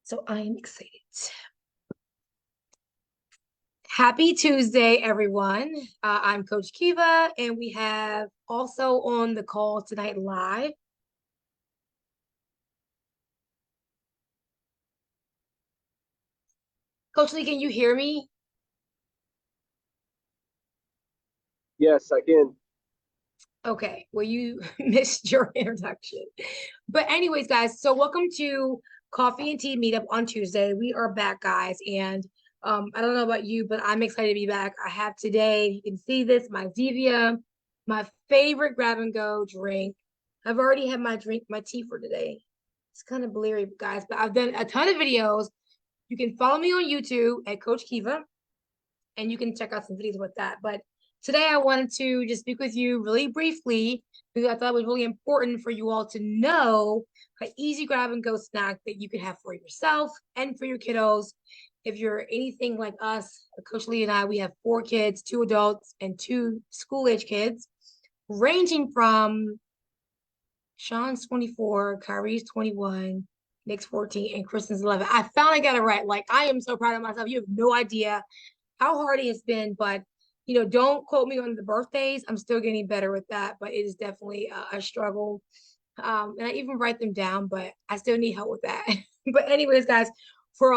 So I am excited. Happy Tuesday, everyone. I'm Coach Kiva, and we have also on the call tonight live. Coach Lee, can you hear me? Yes, I can. Okay, well, you missed your introduction. But anyways, guys, so welcome to Coffee and Tea Meetup on Tuesday. We are back, guys, and I don't know about you, but I'm excited to be back. I have today, you can see this, my Zevia, my favorite grab and go drink. I've already had my drink, my tea for today. It's kind of blurry, guys, but I've done a ton of videos. You can follow me on YouTube at Coach Kiva, and you can check out some videos with that. But today I wanted to just speak with you really briefly because I thought it was really important for you all to know an easy grab and go snack that you can have for yourself and for your kiddos. If you're anything like us, Coach Lee and I, we have 4 kids, 2 adults, and 2 school-age kids, ranging from Sean's 24, Kyrie's 21, Nick's 14, and Kristen's 11. I finally got it right. Like, I am so proud of myself. You have no idea how hard it's been, but don't quote me on the birthdays. I'm still getting better with that, but it is definitely a struggle. And I even write them down, but I still need help with that. But anyways, guys, for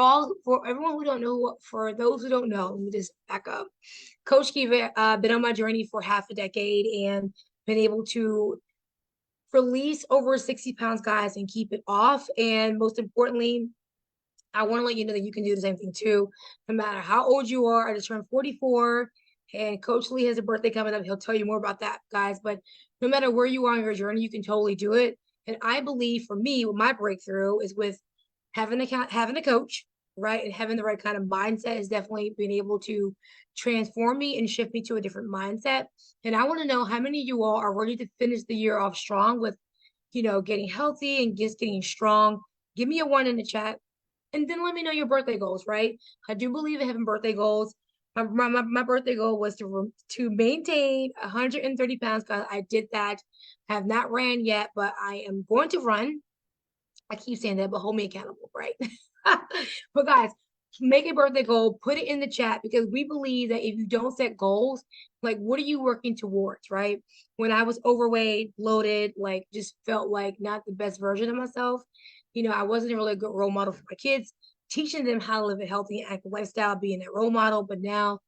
everyone who don't know, for those who don't know, let me just back up. Coach Kiva, been on my journey for half a decade and been able to release over 60 pounds, guys, and keep it off. And most importantly, I want to let you know that you can do the same thing too, no matter how old you are. I just turned 44, and Coach Lee has a birthday coming up. He'll tell you more about that, guys. But no matter where you are on your journey, you can totally do it. And I believe for me, my breakthrough is with having a coach, right? And having the right kind of mindset has definitely been able to transform me and shift me to a different mindset. And I want to know how many of you all are ready to finish the year off strong with, getting healthy and just getting strong. Give me a one in the chat and then let me know your birthday goals, right? I do believe in having birthday goals. My birthday goal was to maintain 130 pounds. I did that. I have not ran yet, but I am going to run. I keep saying that, but hold me accountable, right? But guys, make a birthday goal, put it in the chat because we believe that if you don't set goals, like what are you working towards, right? When I was overweight, bloated, like just felt like not the best version of myself, I wasn't a really good role model for my kids, teaching them how to live a healthy and active lifestyle, being that role model. But now,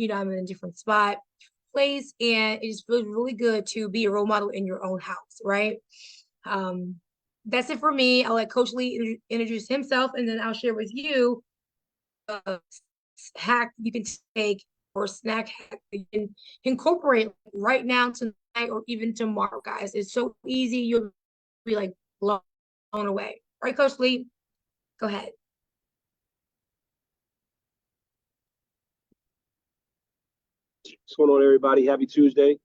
I'm in a different spot, place, and it just feels really good to be a role model in your own house, right? Um, that's it for me. I'll let Coach Lee introduce himself, and then I'll share with you a hack you can take or snack hack you can incorporate right now, tonight, or even tomorrow, guys. It's so easy. You'll be like blown away. All right, Coach Lee, go ahead. What's going on, everybody? Happy Tuesday.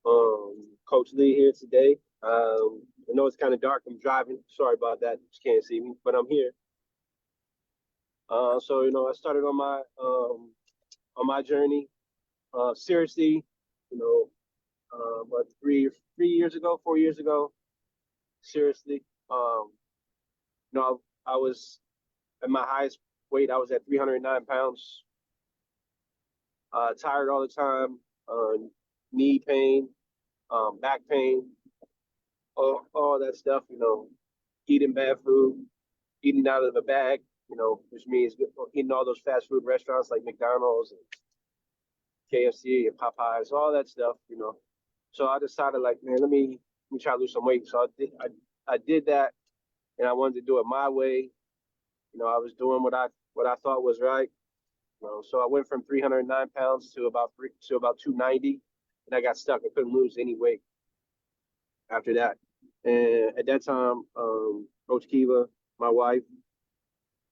Coach Lee here today. I know it's kind of dark. I'm driving. Sorry about that. You can't see me, but I'm here. I started on my journey. Seriously, you know, about 3 years ago, 4 years ago. Seriously, I was at my highest weight. I was at 309 pounds. Tired all the time. Knee pain, back pain, all that stuff, eating bad food, eating out of the bag, which means eating all those fast food restaurants like McDonald's and KFC and Popeyes, all that stuff. So I decided, like, man, let me try to lose some weight. So I did that, and I wanted to do it my way. I was doing what I thought was right. So I went from 309 pounds to about 290, and I got stuck. I couldn't lose any weight after that. And at that time, Coach Kiva, my wife,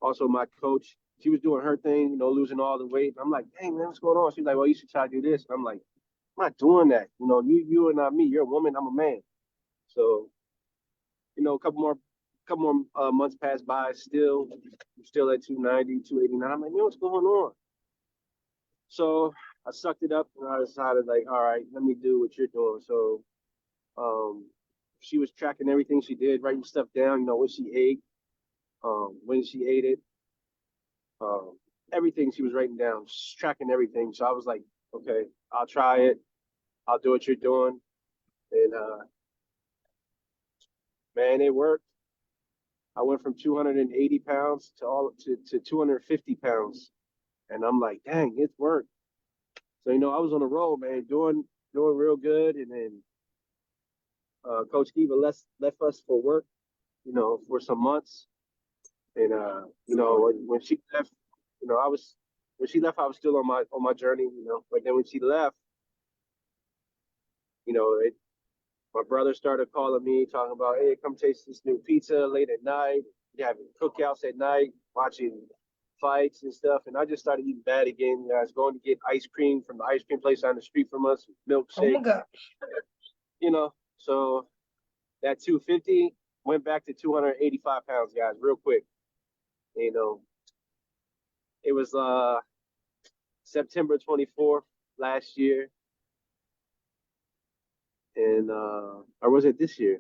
also my coach, she was doing her thing, losing all the weight. I'm like, hey man, what's going on? She's like, well, you should try to do this. And I'm like, I'm not doing that. You are not me. You're a woman. I'm a man. So, a couple more months passed by. Still at 290, 289. I'm like, man, what's going on? So I sucked it up and I decided, like, all right, let me do what you're doing. So um, she was tracking everything she did, writing stuff down, what she ate. when she ate it, um, everything she was writing down, tracking everything. So I was like, okay, I'll try it. I'll do what you're doing. And man, it worked. I went from 280 pounds to 250 pounds. And I'm like, dang, it's worked. So, I was on a roll, man, doing real good. And then Coach Kiva left us for work, for some months. And when she left, I was when she left, I was still on my journey, But then when she left, it my brother started calling me, talking about, hey, come taste this new pizza late at night, having cookouts at night, watching fights and stuff. And I just started eating bad again. I was going to get ice cream from the ice cream place on the street from us, Oh my milkshake, God. So that 250 went back to 285 pounds, guys, real quick. It was September 24th last year. And or was it this year?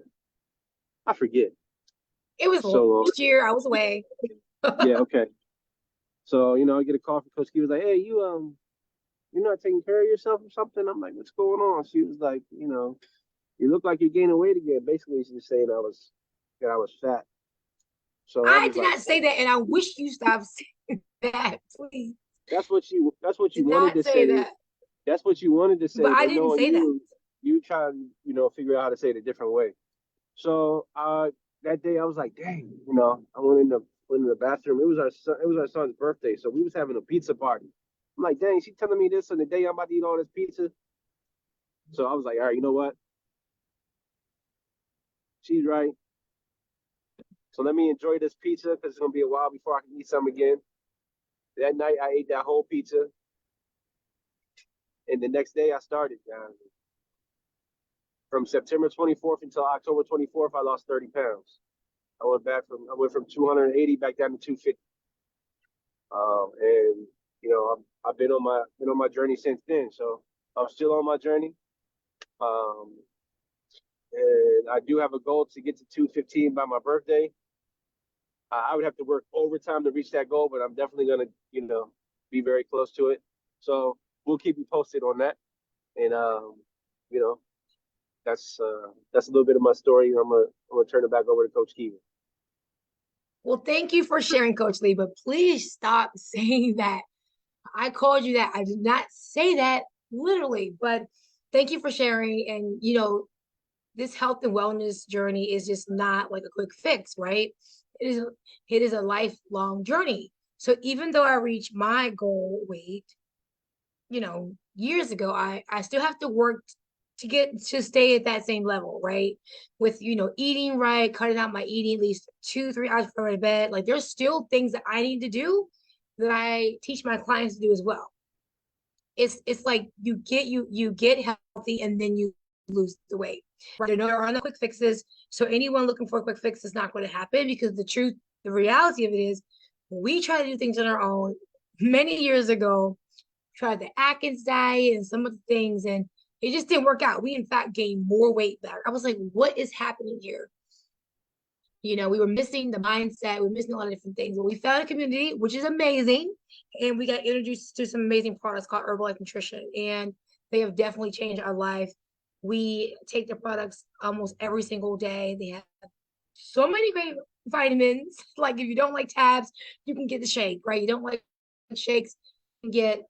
I forget. It was So last year. I was away. yeah, okay. So, I get a call from Coach Key. Was like, hey, you're not taking care of yourself or something? I'm like, what's going on? She was like, you look like you're gaining weight again. Basically, she's saying that I was fat. So I I was did like, not say that, and I wish you stopped saying that, please. that's what you Did wanted not to say say. that. That's what you wanted to But say, I but didn't knowing say that. you try to, figure out how to say it a different way. So that day I was like, dang, I went in the bathroom. It was our son's birthday, so we was having a pizza party. I'm like, dang, she telling me this on the day I'm about to eat all this pizza. So I was like, all right, you know what? She's right. So let me enjoy this pizza because it's gonna be a while before I can eat some again. That night I ate that whole pizza, and the next day I started. From September 24th until October 24th, I lost 30 pounds. I went from 280 back down to 250. And I've been on my journey since then. So I'm still on my journey. Um, and I do have a goal to get to 215 by my birthday. I would have to work overtime to reach that goal, but I'm definitely gonna, be very close to it. So we'll keep you posted on that. And you know, that's a little bit of my story. I'm gonna turn it back over to Coach Keegan. Well, thank you for sharing, Coach Lee, but please stop saying that. I called you that. I did not say that literally, but thank you for sharing. And, this health and wellness journey is just not like a quick fix, right? It is a lifelong journey. So even though I reached my goal weight, years ago, I still have to work to get to stay at that same level, right? With, eating right, cutting out my eating at least 2, 3 hours before my bed. Like there's still things that I need to do that I teach my clients to do as well. It's like you get healthy and then you lose the weight. Right? There are no quick fixes. So anyone looking for a quick fix is not going to happen because the reality of it is we try to do things on our own many years ago, tried the Atkins diet and some of the things, and it just didn't work out. We in fact gained more weight back. I was like, what is happening here? We were missing the mindset, we were missing a lot of different things. But we found a community, which is amazing. And we got introduced to some amazing products called Herbalife Nutrition. And they have definitely changed our life. We take the products almost every single day. They have so many great vitamins. Like if you don't like tabs, you can get the shake, right? You don't like shakes, you can get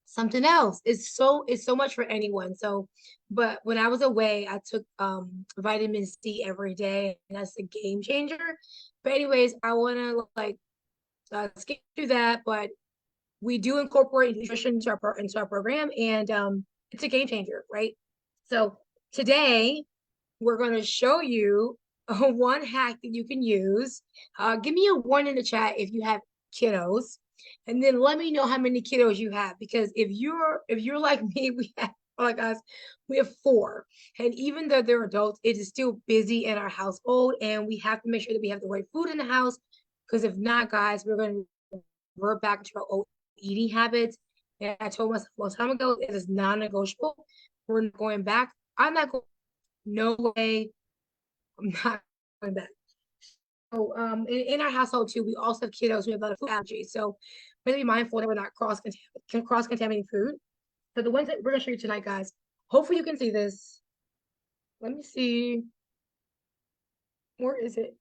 something else. It's so much for anyone. So, but when I was away, I took vitamin C every day, and that's a game changer. But anyways, I want to like skip through that, but we do incorporate nutrition into our program, and it's a game changer, right? So today we're going to show you one hack that you can use. Give me a one in the chat if you have kiddos, and then let me know how many kiddos you have. Because if you're like me, we have like us, we have four, and even though they're adults, it is still busy in our household, and we have to make sure that we have the right food in the house. Because if not, guys, we're going to revert back to our old eating habits. And I told myself a long time ago, it is non-negotiable. We're going back. I'm not going. No way. I'm not going back. in our household too, we also have kiddos who have a lot of food allergies. So we have to be mindful that we're not cross-contaminating food. So the ones that we're gonna show you tonight, guys, hopefully you can see this. Let me see. Where is it?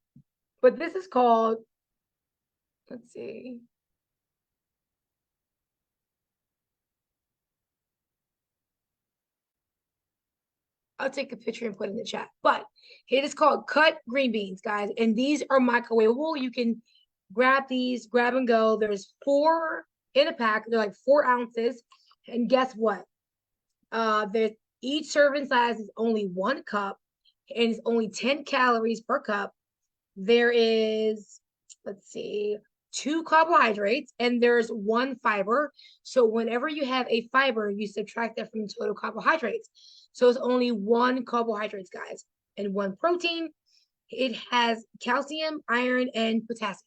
But this is called, let's see. I'll take a picture and put it in the chat. But it is called cut green beans, guys. And these are microwavable. You can grab these, grab and go. There's 4 in a pack. They're like 4 ounces. And guess what? There's each serving size is only 1 cup, and it's only 10 calories per cup. There is, let's see, 2 carbohydrates, and there's 1 fiber. So whenever you have a fiber, you subtract that from the total carbohydrates. So it's only 1 carbohydrates, guys, and 1 protein. It has calcium, iron, and potassium.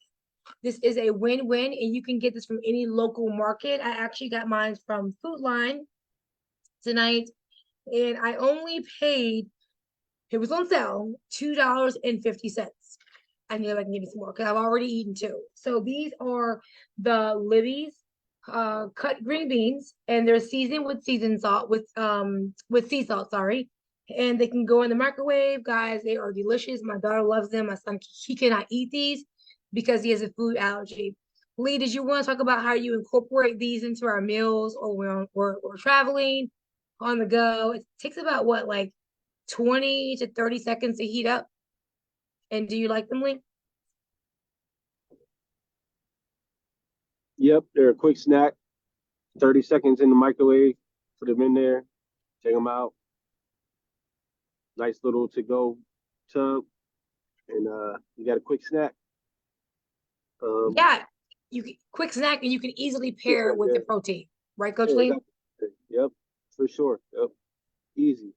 This is a win-win, and you can get this from any local market. I actually got mine from Food Line tonight, and I only paid, it was on sale, $2.50. I know I can give you some more because I've already eaten 2. So these are the Libby's cut green beans, and they're seasoned with seasoned salt, with sea salt, sorry. And they can go in the microwave, guys. They are delicious. My daughter loves them. My son, he cannot eat these because he has a food allergy. Lee, did you want to talk about how you incorporate these into our meals, or when we're traveling on the go? It takes about what, like 20 to 30 seconds to heat up. And do you like them, Lee? Yep, they're a quick snack. 30 seconds in the microwave. Put them in there. Take them out. Nice little to-go tub, and you got a quick snack. Yeah, you can quick snack, and you can easily pair it with the protein, right, Coach Lee? Exactly. Yep, for sure. Yep, easy.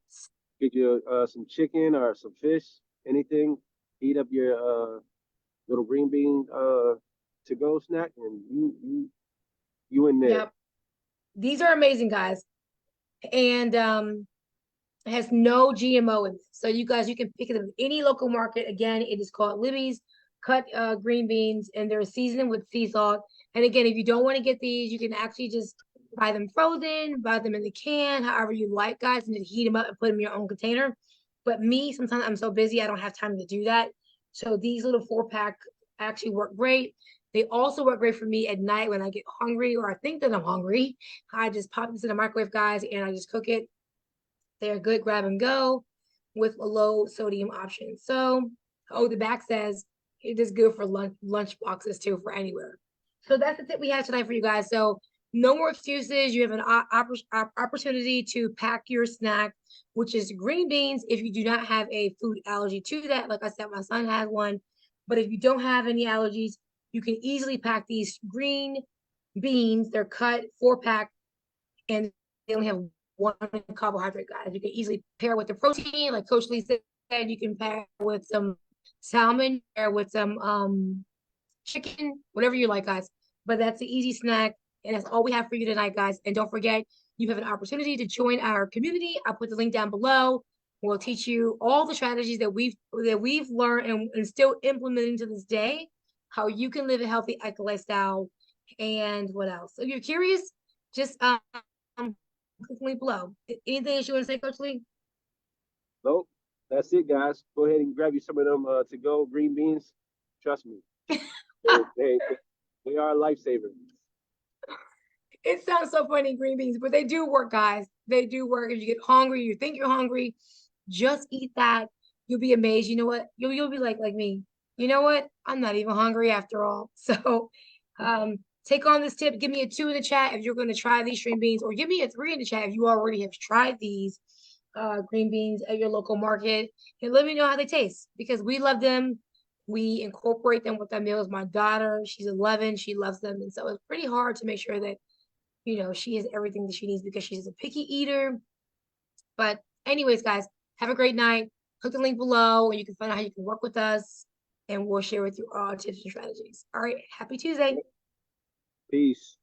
Get you some chicken or some fish, anything. Heat up your little green bean to-go snack, and you in there. Yep. These are amazing, guys. And it has no GMO in it. So you guys, you can pick it up at any local market. Again, it is called Libby's cut green beans, and they're seasoned with sea salt. And again, if you don't want to get these, you can actually just buy them frozen, buy them in the can, however you like, guys, and just heat them up and put them in your own container. But me, sometimes I'm so busy, I don't have time to do that. So these little 4-pack actually work great. They also work great for me at night when I get hungry, or I think that I'm hungry. I just pop this in the microwave, guys, and I just cook it. They're good grab and go with a low sodium option. So, the back says it is good for lunch boxes too, for anywhere. So that's the tip we have tonight for you guys. So no more excuses. You have an opportunity to pack your snack, which is green beans. If you do not have a food allergy to that, like I said, my son has one. But if you don't have any allergies, you can easily pack these green beans. They're cut 4-pack, and they only have 1 carbohydrate, guys. You can easily pair with the protein, like Coach Lee said. You can pair with some salmon, pair with some chicken, whatever you like, guys. But that's an easy snack, and that's all we have for you tonight, guys. And don't forget, you have an opportunity to join our community. I'll put the link down below. We'll teach you all the strategies that we've learned and still implementing to this day, how you can live a healthy eco lifestyle, and what else. So if you're curious, just click the link below. Anything else you want to say, Coach Lee? Nope, that's it, guys. Go ahead and grab you some of them to-go green beans. Trust me, they are a lifesaver. It sounds so funny, green beans, but they do work, guys. They do work. If you get hungry, you think you're hungry, just eat that. You'll be amazed. You know what? You'll be like me. You know what? I'm not even hungry after all. So take on this tip. Give me a 2 in the chat if you're going to try these green beans, or give me a 3 in the chat if you already have tried these green beans at your local market, and let me know how they taste, because we love them. We incorporate them with our meals. My daughter, she's 11, she loves them. And so it's pretty hard to make sure that, she has everything that she needs, because she's a picky eater. But anyways, guys, have a great night. Click the link below, and you can find out how you can work with us, and we'll share with you all our tips and strategies. All right. Happy Tuesday. Peace.